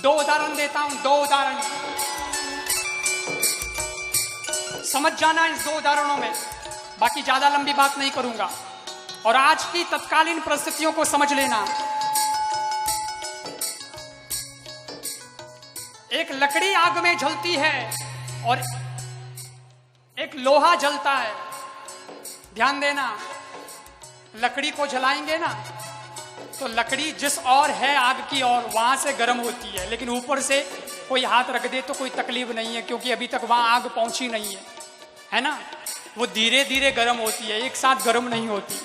दो उदाहरण देता हूं, दो उदाहरण समझ जाना इस दो उदाहरणों में, बाकी ज्यादा लंबी बात नहीं करूंगा। और आज की तत्कालीन परिस्थितियों को समझ लेना। एक लकड़ी आग में जलती है और एक लोहा जलता है। ध्यान देना, लकड़ी को जलाएंगे ना तो लकड़ी जिस और है आग की ओर वहां से गर्म होती है, लेकिन ऊपर से कोई हाथ रख दे तो कोई तकलीफ नहीं है, क्योंकि अभी तक वहां आग पहुंची नहीं है ना। वो धीरे धीरे गर्म होती है, एक साथ गर्म नहीं होती।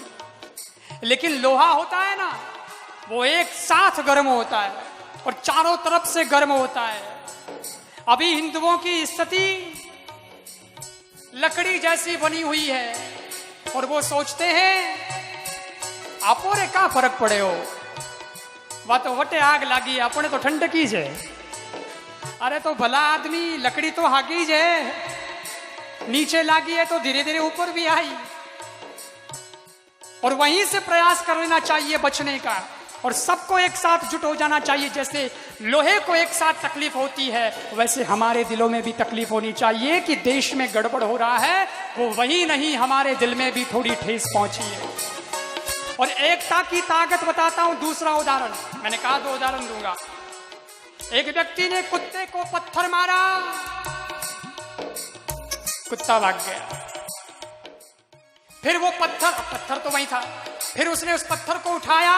लेकिन लोहा होता है ना, वो एक साथ गर्म होता है और चारों तरफ से गर्म होता है। अभी हिंदुओं की स्थिति लकड़ी जैसी बनी हुई है और वो सोचते हैं आपो रे का फर्क पड़े हो, वह तो वटे आग लागी, अपने तो ठंडकी है। अरे तो भला आदमी, लकड़ी तो हागी है, नीचे लागी है तो धीरे धीरे ऊपर भी आई। और वहीं से प्रयास कर लेना चाहिए बचने का, और सबको एक साथ जुट हो जाना चाहिए। जैसे लोहे को एक साथ तकलीफ होती है, वैसे हमारे दिलों में भी तकलीफ होनी चाहिए कि देश में गड़बड़ हो रहा है, वो वही नहीं, हमारे दिल में भी थोड़ी ठेस पहुंची है। और एकता की ताकत बताता हूं, दूसरा उदाहरण। मैंने कहा दो उदाहरण दूंगा। एक व्यक्ति ने कुत्ते को पत्थर मारा, कुत्ता भाग गया। फिर वो पत्थर तो वही था, फिर उसने उस पत्थर को उठाया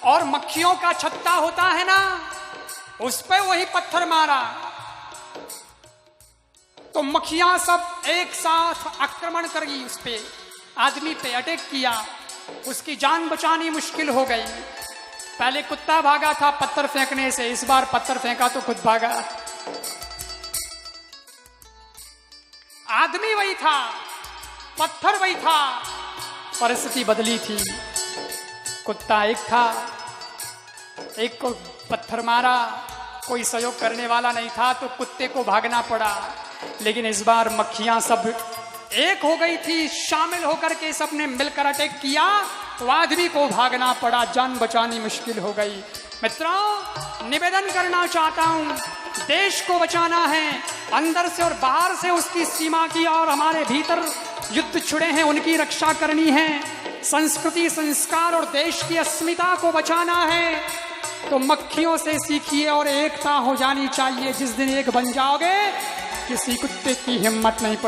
और मक्खियों का छत्ता होता है ना, उस पे वही पत्थर मारा तो मक्खियां सब एक साथ आक्रमण कर गई, उस पे आदमी पे अटैक किया। उसकी जान बचानी मुश्किल हो गई। पहले कुत्ता भागा था पत्थर फेंकने से, इस बार पत्थर फेंका तो खुद भागा। आदमी वही था, पत्थर वही था, परिस्थिति बदली थी। कुत्ता एक था, एक को पत्थर मारा, कोई सहयोग करने वाला नहीं था तो कुत्ते को भागना पड़ा। लेकिन इस बार मक्खियां सब एक हो गई थी, शामिल होकर के सबने मिलकर अटैक किया तो आदमी को भागना पड़ा, जान बचानी मुश्किल हो गई। मित्रों, निवेदन करना चाहता हूं, देश को बचाना है, अंदर से और बाहर से उसकी सीमा की और हमारे भीतर युद्ध छिड़े हैं उनकी रक्षा करनी है। संस्कृति, संस्कार और देश की अस्मिता को बचाना है तो मक्खियों से सीखिए और एकता हो जानी चाहिए। जिस दिन एक बन जाओगे किसी कुत्ते की हिम्मत नहीं पड़ेगी।